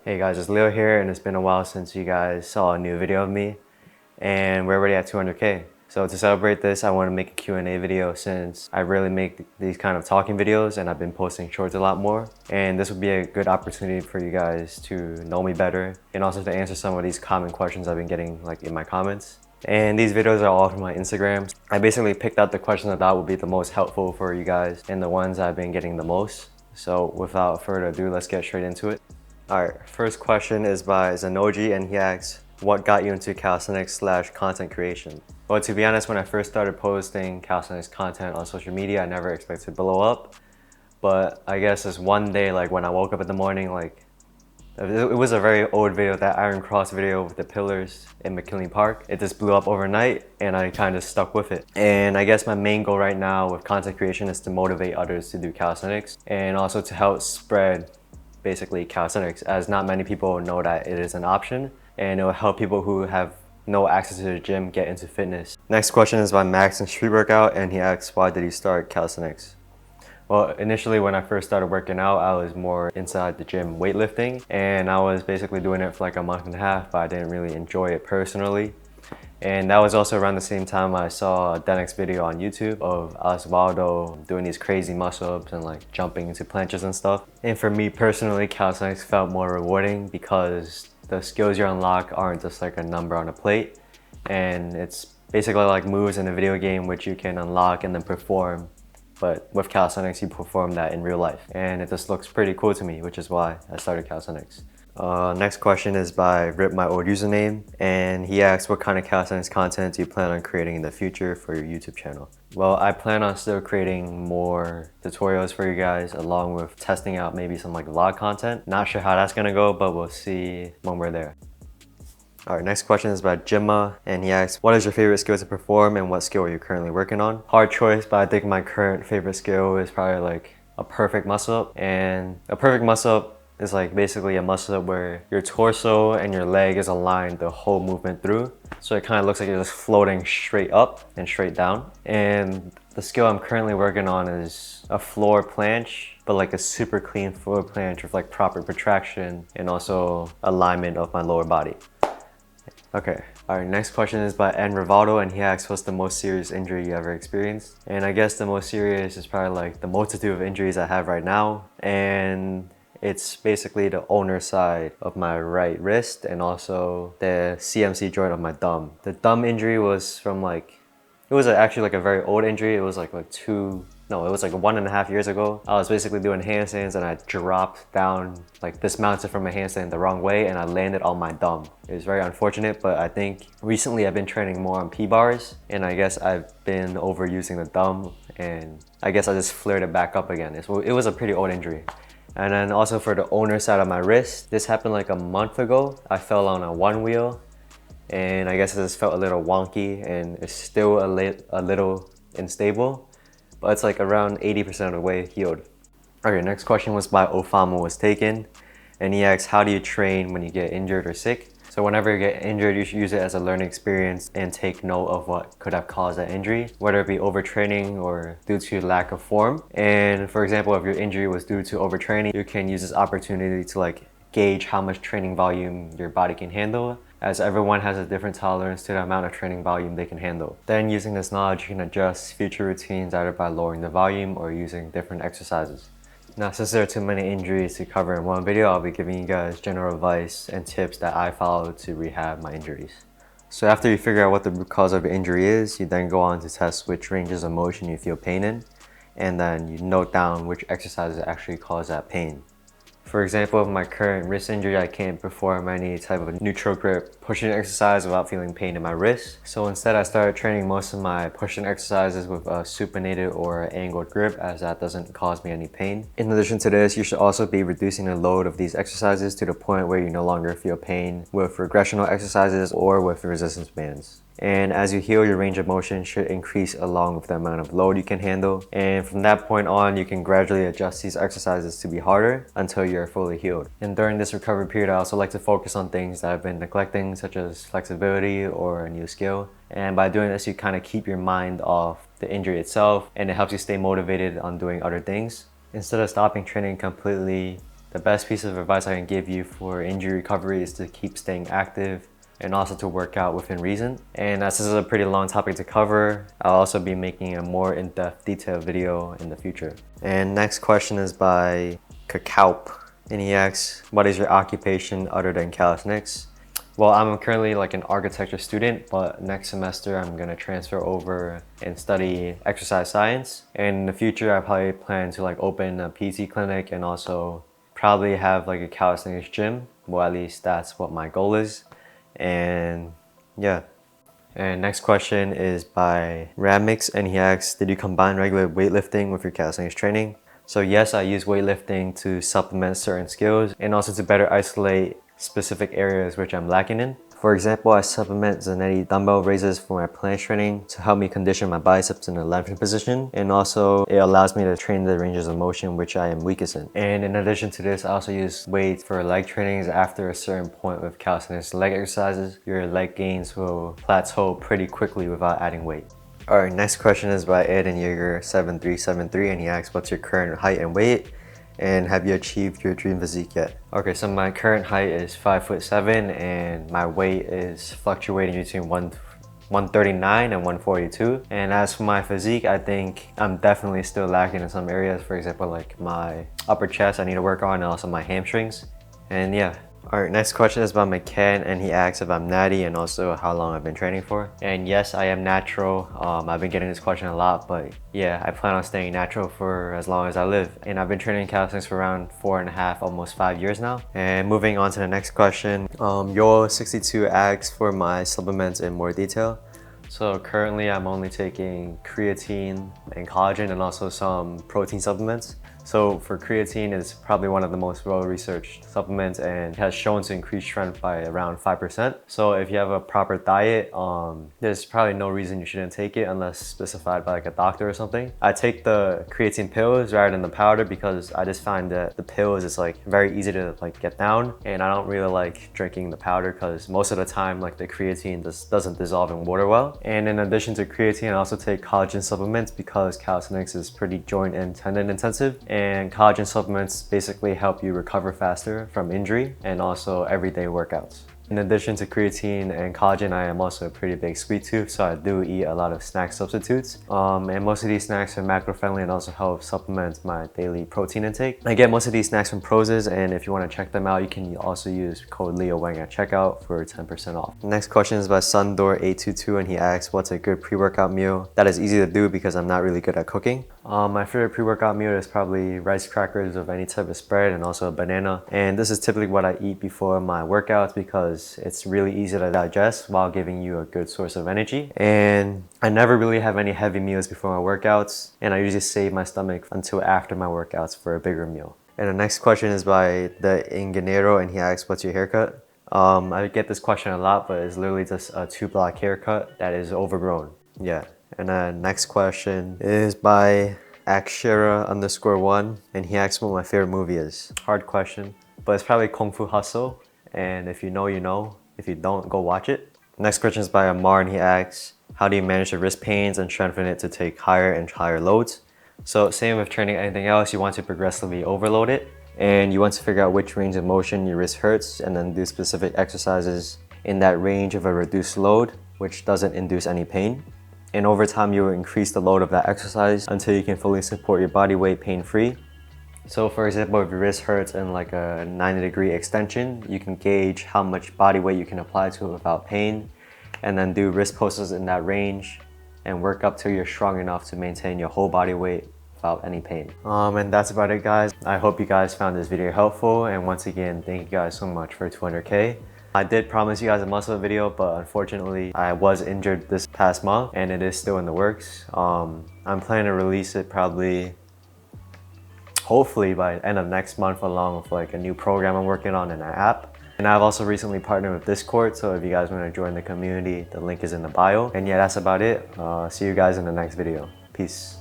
Hey guys, it's Leo here, and it's been a while since you guys saw a new video of me, and we're already at 200K. So to celebrate this, I want to make a Q&A video since I rarely make these kind of talking videos and I've been posting shorts a lot more. And this would be a good opportunity for you guys to know me better and also to answer some of these common questions I've been getting in my comments. And these videos are all from my Instagram. I basically picked out the questions I thought would be the most helpful for you guys and the ones I've been getting the most. So without further ado, let's get straight into it. Alright, first question is by Zanoji, and he asks, what got you into calisthenics/content creation? Well, to be honest, when I first started posting calisthenics content on social media, I never expected to blow up. But I guess this one day, when I woke up in the morning, it was a very old video, that Iron Cross video with the pillars in McKinley Park. It just blew up overnight and I kind of stuck with it. And I guess my main goal right now with content creation is to motivate others to do calisthenics and also to help spread basically calisthenics, as not many people know that it is an option, and it will help people who have no access to the gym get into fitness. Next question is by Max in Street Workout, and he asks, why did he start calisthenics? Well, initially when I first started working out, I was more inside the gym weightlifting, and I was basically doing it for like a month and a half, but I didn't really enjoy it personally. And that was also around the same time I saw a Denix video on YouTube of Osvaldo doing these crazy muscle-ups and jumping into planches and stuff. And for me personally, calisthenics felt more rewarding because the skills you unlock aren't just like a number on a plate. And it's basically like moves in a video game which you can unlock and then perform. But with calisthenics, you perform that in real life. And it just looks pretty cool to me, which is why I started calisthenics. Next question is by Rip My Old Username, and he asks, what kind of calisthenics content do you plan on creating in the future for your YouTube channel? Well, I plan on still creating more tutorials for you guys, along with testing out maybe some vlog content. Not sure how that's gonna go, but we'll see when we're there. Alright, next question is by Jimma, and he asks, what is your favorite skill to perform and what skill are you currently working on? Hard choice, but I think my current favorite skill is probably a perfect muscle up. And a perfect muscle up is basically a muscle up where your torso and your leg is aligned the whole movement through. So it kind of looks like you're just floating straight up and straight down. And the skill I'm currently working on is a floor planche, but a super clean floor planche with proper protraction and also alignment of my lower body. Okay, our next question is by N. Rivaldo, and he asks, what's the most serious injury you ever experienced? And I guess the most serious is probably the multitude of injuries I have right now. And it's basically the ulnar side of my right wrist and also the CMC joint of my thumb. The thumb injury was from it was actually a very old injury. It was it was 1.5 years ago. I was basically doing handstands and I dropped down, dismounted from a handstand the wrong way, and I landed on my thumb. It was very unfortunate, but I think recently I've been training more on P-bars, and I guess I've been overusing the thumb, and I guess I just flared it back up again. It was a pretty old injury. And then also for the ulnar side of my wrist, this happened a month ago. I fell on a one wheel, and I guess it just felt a little wonky, and it's still a little unstable, but it's around 80% of the way healed. Okay, next question was by Ofama Was Taken, and he asks, how do you train when you get injured or sick? So whenever you get injured, you should use it as a learning experience and take note of what could have caused that injury, whether it be overtraining or due to lack of form. And for example, if your injury was due to overtraining, you can use this opportunity to gauge how much training volume your body can handle, as everyone has a different tolerance to the amount of training volume they can handle. Then using this knowledge, you can adjust future routines either by lowering the volume or using different exercises. Now, since there are too many injuries to cover in one video, I'll be giving you guys general advice and tips that I follow to rehab my injuries. So after you figure out what the root cause of your injury is, you then go on to test which ranges of motion you feel pain in, and then you note down which exercises actually cause that pain. For example, with my current wrist injury, I can't perform any type of neutral grip pushing exercise without feeling pain in my wrist. So instead, I started training most of my pushing exercises with a supinated or angled grip, as that doesn't cause me any pain. In addition to this, you should also be reducing the load of these exercises to the point where you no longer feel pain with regressional exercises or with resistance bands. And as you heal, your range of motion should increase along with the amount of load you can handle. And from that point on, you can gradually adjust these exercises to be harder until you're fully healed. And during this recovery period, I also like to focus on things that I've been neglecting, such as flexibility or a new skill. And by doing this, you kind of keep your mind off the injury itself, and it helps you stay motivated on doing other things. Instead of stopping training completely, The best piece of advice I can give you for injury recovery is to keep staying active and also to work out within reason. And as this is a pretty long topic to cover, I'll also be making a more in-depth detailed video in the future. And next question is by Kakaup. And he asks, what is your occupation other than calisthenics? Well, I'm currently like an architecture student, but next semester I'm gonna transfer over and study exercise science. And in the future, I probably plan to like open a PT clinic and also probably have like a calisthenics gym. Well, at least that's what my goal is. And yeah. And next question is by Ramix, and he asks, did you combine regular weightlifting with your calisthenics training? So yes, I use weightlifting to supplement certain skills and also to better isolate specific areas which I'm lacking in. For example, I supplement Zanetti dumbbell raises for my planche training to help me condition my biceps in a lengthened position, and also it allows me to train the ranges of motion which I am weakest in. And in addition to this, I also use weights for leg trainings. After a certain point with calisthenics leg exercises, your leg gains will plateau pretty quickly without adding weight. Alright, next question is by Ed and Jaeger 7373, and he asks, what's your current height and weight? And have you achieved your dream physique yet? Okay, so my current height is 5'7" and my weight is fluctuating between 139 and 142. And as for my physique, I think I'm definitely still lacking in some areas. For example, like my upper chest I need to work on, and also my hamstrings. And yeah. Alright, next question is by McCann, and he asks if I'm natty and also how long I've been training for. And yes, I am natural. I've been getting this question a lot, but yeah, I plan on staying natural for as long as I live. And I've been training calisthenics for around 4.5, almost 5 years now. And moving on to the next question, Yo62 asks for my supplements in more detail. So currently I'm only taking creatine and collagen and also some protein supplements. So for creatine, it's probably one of the most well-researched supplements and has shown to increase strength by around 5%. So if you have a proper diet, there's probably no reason you shouldn't take it unless specified by like a doctor or something. I take the creatine pills rather than the powder because I just find that the pills is like very easy to like get down, and I don't really like drinking the powder because most of the time like the creatine just doesn't dissolve in water well. And in addition to creatine, I also take collagen supplements because calisthenics is pretty joint and tendon intensive. And collagen supplements basically help you recover faster from injury and also everyday workouts. In addition to creatine and collagen, I am also a pretty big sweet tooth, so I do eat a lot of snack substitutes. And most of these snacks are macro friendly and also help supplement my daily protein intake. I get most of these snacks from Prozis, and if you want to check them out, you can also use code LeoWang at checkout for 10% off. Next question is by Sundor822, and he asks, what's a good pre-workout meal that is easy to do because I'm not really good at cooking? My favorite pre-workout meal is probably rice crackers with any type of spread and also a banana. And this is typically what I eat before my workouts because it's really easy to digest while giving you a good source of energy. And I never really have any heavy meals before my workouts, and I usually save my stomach until after my workouts for a bigger meal. And the next question is by the Ingenero, and he asks, what's your haircut? I get this question a lot, but it's literally just a 2-block haircut that is overgrown. Yeah. And the next question is by Akshira_1, and he asks what my favorite movie is. Hard question, but it's probably Kung Fu Hustle. And if you know, you know. If you don't, go watch it. Next question is by Amar, and he asks, how do you manage the wrist pains and strengthen it to take higher and higher loads? So same with training anything else, you want to progressively overload it. And you want to figure out which range of motion your wrist hurts and then do specific exercises in that range of a reduced load, which doesn't induce any pain. And over time, you will increase the load of that exercise until you can fully support your body weight pain-free. So for example, if your wrist hurts in like a 90-degree extension, you can gauge how much body weight you can apply to it without pain, and then do wrist pulses in that range and work up till you're strong enough to maintain your whole body weight without any pain. And that's about it, guys. I hope you guys found this video helpful, and once again, thank you guys so much for 200K. I did promise you guys a muscle video, but unfortunately I was injured this past month and it is still in the works. I'm planning to release it probably, hopefully by the end of next month, along with like a new program I'm working on and an app. And I've also recently partnered with Discord, so if you guys want to join the community, the link is in the bio. And yeah, that's about it. See you guys in the next video. Peace.